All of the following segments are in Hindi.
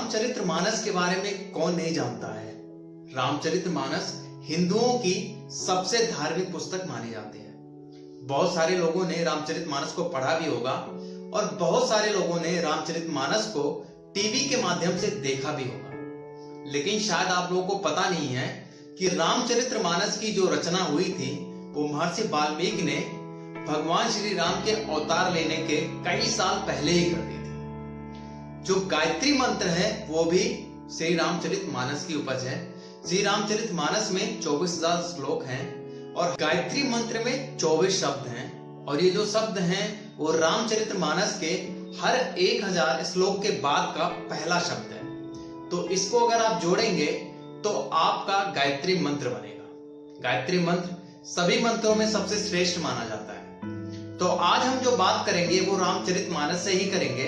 रामचरितमानस के बारे में कौन नहीं जानता है। रामचरितमानस हिंदुओं की सबसे धार्मिक पुस्तक मानी जाती है। बहुत सारे लोगों ने रामचरितमानस को पढ़ा भी होगा और बहुत सारे लोगों ने रामचरितमानस को टीवी के माध्यम से देखा भी होगा। लेकिन शायद आप लोगों को पता नहीं है कि रामचरितमानस की जो रचना हुई थी वो महर्षि वाल्मीकि ने भगवान श्री राम के अवतार लेने के कई साल पहले ही कर दी थी। जो गायत्री मंत्र है वो भी श्री रामचरितमानस की उपज है। श्री रामचरितमानस में 24,000 श्लोक हैं और गायत्री मंत्र में 24 शब्द हैं और ये जो शब्द हैं वो रामचरितमानस के हर 1000 श्लोक के बाद का पहला शब्द है। तो इसको अगर आप जोड़ेंगे तो आपका गायत्री मंत्र बनेगा। गायत्री मंत्र सभी मंत्रों में सबसे श्रेष्ठ माना जाता है। तो आज हम जो बात करेंगे वो रामचरितमानस से ही करेंगे,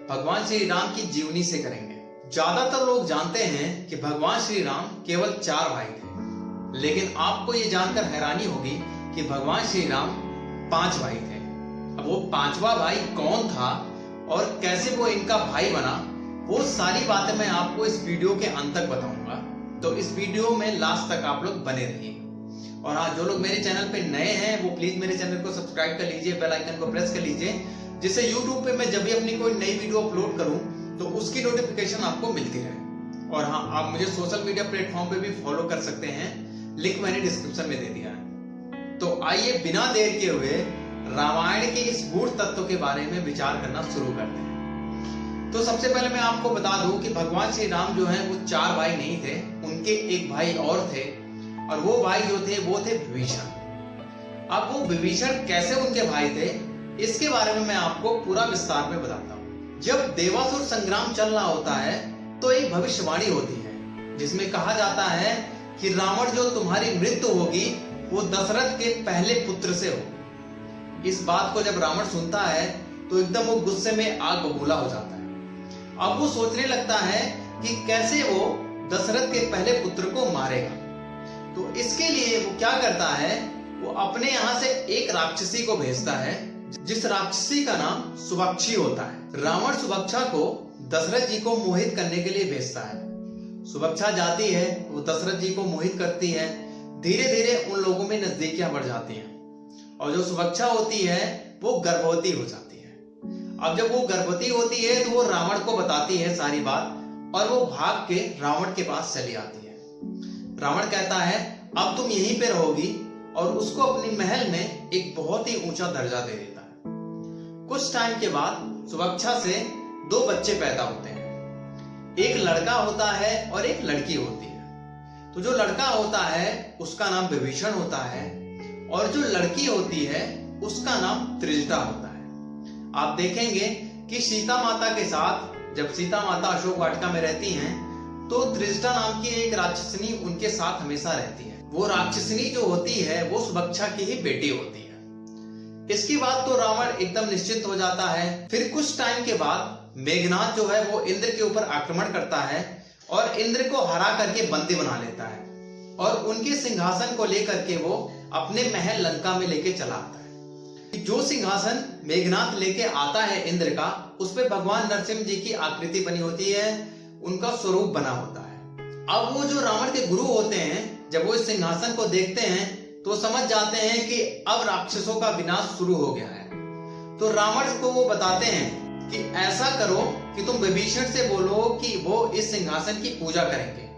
भगवान श्री राम की जीवनी से करेंगे। ज्यादातर लोग जानते हैं कि भगवान श्री राम केवल 4 भाई थे, लेकिन आपको ये जानकर हैरानी होगी कि भगवान श्री राम 5 भाई थे। अब वो 5वां भाई कौन था और कैसे वो इनका भाई बना, वो सारी बातें मैं आपको इस वीडियो के अंत तक बताऊंगा। तो इस वीडियो में लास्ट तक आप लोग बने रहिए। और हाँ, जो लोग मेरे चैनल पे नए हैं वो प्लीज मेरे चैनल को सब्सक्राइब कर लीजिए, बेल आइकन को प्रेस कर लीजिए, जिससे YouTube पे मैं जब भी अपनी कोई नई वीडियो अपलोड करूं तो उसकी नोटिफिकेशन आपको मिलती रहे। और हाँ, आप मुझे सोशल मीडिया प्लेटफॉर्म पे भी फॉलो कर सकते हैं, लिंक मैंने डिस्क्रिप्शन में दे दिया है। तो आइए बिना देर के हुए रामायण के इस गूढ़ तत्व के बारे में विचार करना शुरू करते हैं। तो सबसे पहले मैं आपको बता दूं कि भगवान श्री राम जो है वो 4 भाई नहीं थे, उनके एक भाई और थे और वो भाई जो थे वो थे विभीषण। अब वो विभीषण कैसे उनके भाई थे इसके बारे में मैं आपको पूरा विस्तार में बताता हूँ। जब देवासुर संग्राम चल रहा होता है तो एक भविष्यवाणी होती है जिसमें कहा जाता है कि रावण जो तुम्हारी मृत्यु होगी वो दशरथ के पहले पुत्र से होगी। इस बात को जब रावण सुनता है तो एकदम वो गुस्से में आग बबूला हो जाता है। अब वो सोचने लगता है कि कैसे वो दशरथ के पहले पुत्र को मारेगा। तो इसके लिए वो क्या करता है, वो अपने यहां से एक राक्षसी को भेजता है जिस राक्षसी का नाम सुभक्षी होता है। रावण सुभक्षा को दशरथ जी को मोहित करने के लिए भेजता है। सुभक्षा जाती है, वो दशरथ जी को मोहित करती है। धीरे धीरे उन लोगों में नजदीकियां बढ़ जाती हैं और जो सुभक्षा होती है वो गर्भवती हो जाती है। अब जब वो गर्भवती होती है तो वो रावण को बताती है सारी बात और वो भाग के रावण के पास चली आती है। रावण कहता है अब तुम यहीं पे रहोगी और उसको अपनी महल में एक बहुत ही ऊंचा दर्जा दे देता है। कुछ टाइम के बाद सुभक्षा से 2 बच्चे पैदा होते हैं। एक लड़का होता है और एक लड़की होती है। तो जो लड़का होता है उसका नाम विभीषण होता है और जो लड़की होती है उसका नाम त्रिजटा होता है। आप देखेंगे कि सीता माता के साथ जब सीता माता अशोक वाटिका में रहती हैं तो त्रिजटा नाम की एक राक्षसनी उनके साथ हमेशा रहती है। वो राक्षसनी जो होती है वो सुभक्षा की ही बेटी होती है। इसके बाद तो रावण एकदम निश्चिंत हो जाता है। फिर कुछ टाइम के बाद मेघनाद जो है वो इंद्र के ऊपर आक्रमण करता है और इंद्र को हरा करके बंदी बना लेता है और उनके सिंहासन को लेकर के वो अपने महल लंका में लेके चला आता है। जो सिंहासन मेघनाद लेके आता है इंद्र का, उस पे भगवान नरसिंह जी की आकृति बनी होती है, उनका स्वरूप बना होता है। अब वो जो रावण के गुरु होते हैं जब वो इस सिंहासन को देखते हैं तो समझ जाते हैं कि अब राक्षसों का विनाश शुरू हो गया है। तो रावण को वो बताते हैं कि ऐसा करो कि तुम विभीषण से बोलो कि वो इस सिंहासन की पूजा करेंगे।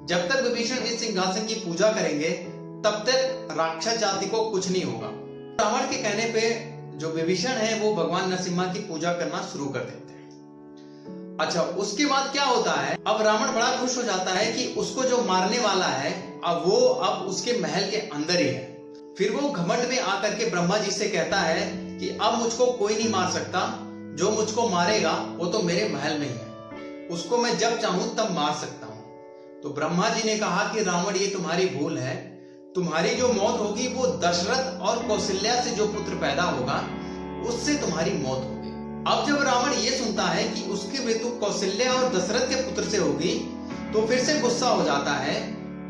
जब तक विभीषण इस सिंहासन की पूजा करेंगे तब तक राक्षस जाति को कुछ नहीं होगा। रावण के कहने पे जो विभीषण है वो भगवान नरसिम्हा की पूजा करना शुरू कर देते हैं। अच्छा, उसके बाद क्या होता है, अब रावण बड़ा खुश हो जाता है कि उसको जो मारने वाला है अब उसके महल के अंदर ही है। फिर वो घमंड में आकर के ब्रह्मा जी से कहता है कि अब मुझको कोई नहीं मार सकता, जो मुझको मारेगा वो तो मेरे महल में ही है, उसको मैं जब चाहूं तब मार सकता हूं। तो ब्रह्मा जी ने कहा कि रावण ये तुम्हारी भूल है, तुम्हारी जो मौत होगी वो दशरथ और कौशल्या से जो पुत्र पैदा होगा उससे तुम्हारी मौत होगी। अब जब रावण ये सुनता है कि उसकी मृत्यु कौशल्या और दशरथ के पुत्र से होगी तो फिर से गुस्सा हो जाता है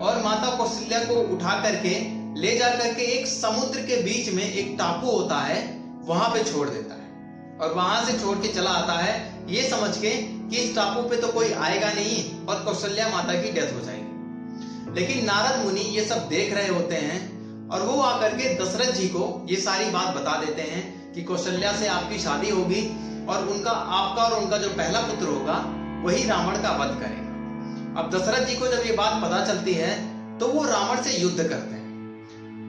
और माता कौशल्या को उठा करके ले जा करके एक समुद्र के बीच में एक टापू होता है वहां पे छोड़ देता है और वहां से छोड़ के चला आता है ये समझ के कि इस टापू पे तो कोई आएगा नहीं और कौशल्या माता की डेथ हो जाएगी। लेकिन नारद मुनि ये सब देख रहे होते हैं और वो आकर के दशरथ जी को ये सारी बात बता देते हैं कि कौशल्या से आपकी शादी होगी और आपका और उनका जो पहला पुत्र होगा वही रावण का वध करेगा। अब दशरथ जी को जब ये बात पता चलती है तो वो रावण से युद्ध करते हैं।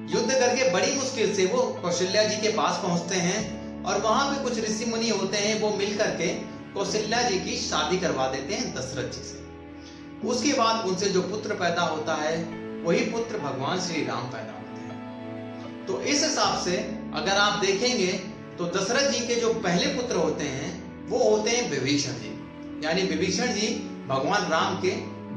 युद्ध करके बड़ी मुश्किल से वो कौशल्या जी के पास पहुंचते हैं और वहां पे कुछ ऋषि मुनि होते हैं, वो मिल करके कौशल्या जी की शादी करवा देते हैं दशरथ जी से। उसके बाद उनसे जो पुत्र पैदा होता है वही पुत्र भगवान श्री राम पैदा होते हैं। तो इस हिसाब से अगर आप देखेंगे तो दशरथ जी के जो पहले पुत्र होते हैं वो होते हैं विभीषण जी, यानी विभीषण जी भगवान राम के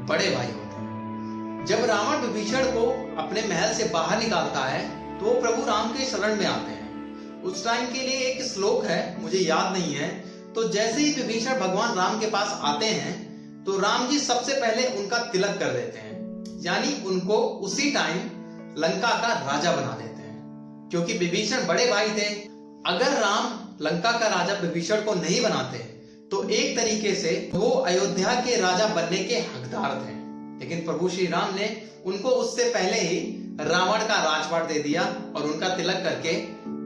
बड़े भाई होते हैं। जब रावण विभीषण को अपने महल से बाहर निकालता है तो वो प्रभु राम के शरण में आते हैं। उस टाइम के लिए एक श्लोक है, मुझे याद नहीं है। तो जैसे ही विभीषण भगवान राम के पास आते हैं तो राम जी सबसे पहले उनका तिलक कर देते हैं, यानी उनको उसी टाइम लंका का राजा बना देते हैं, क्योंकि विभीषण बड़े भाई थे। अगर राम लंका का राजा विभीषण को नहीं बनाते तो एक तरीके से वो अयोध्या के राजा बनने के हकदार थे। लेकिन प्रभु श्री राम ने उनको उससे पहले ही रावण का राजपाट दे दिया और उनका तिलक करके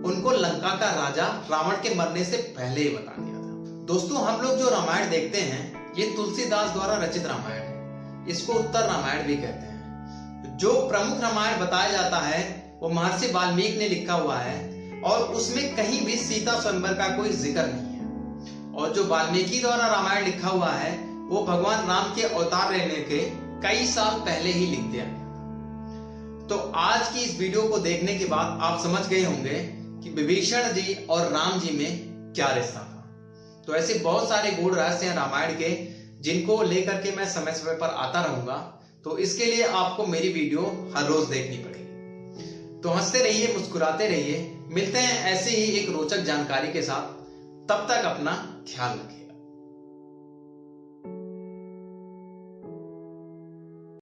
उनको लंका का राजा रावण के मरने से पहले ही बता दिया था। दोस्तों, हम लोग जो रामायण देखते हैं ये तुलसीदास द्वारा रचित रामायण है। इसको उत्तर रामायण भी कहते हैं। जो प्रमुख रामायण बताया जाता है वो महर्षि वाल्मीकि ने लिखा हुआ है और उसमें कहीं भी सीता स्वयंवर का कोई जिक्र नहीं है। और जो वाल्मीकि द्वारा रामायण लिखा हुआ है वो भगवान राम के अवतार लेने के कई साल पहले ही लिख दिया गया। तो आज की इस वीडियो को देखने के बाद आप समझ गए होंगे कि विभीषण जी और राम जी में क्या रिश्ता था। तो ऐसे बहुत सारे गूढ़ रहस्य हैं रामायण के, जिनको लेकर के मैं समय समय पर आता रहूंगा। तो इसके लिए आपको मेरी वीडियो हर रोज देखनी पड़ेगी। तो हंसते रहिए, मुस्कुराते रहिए। मिलते हैं ऐसे ही एक रोचक जानकारी के साथ। तब तक अपना ख्याल रखिए।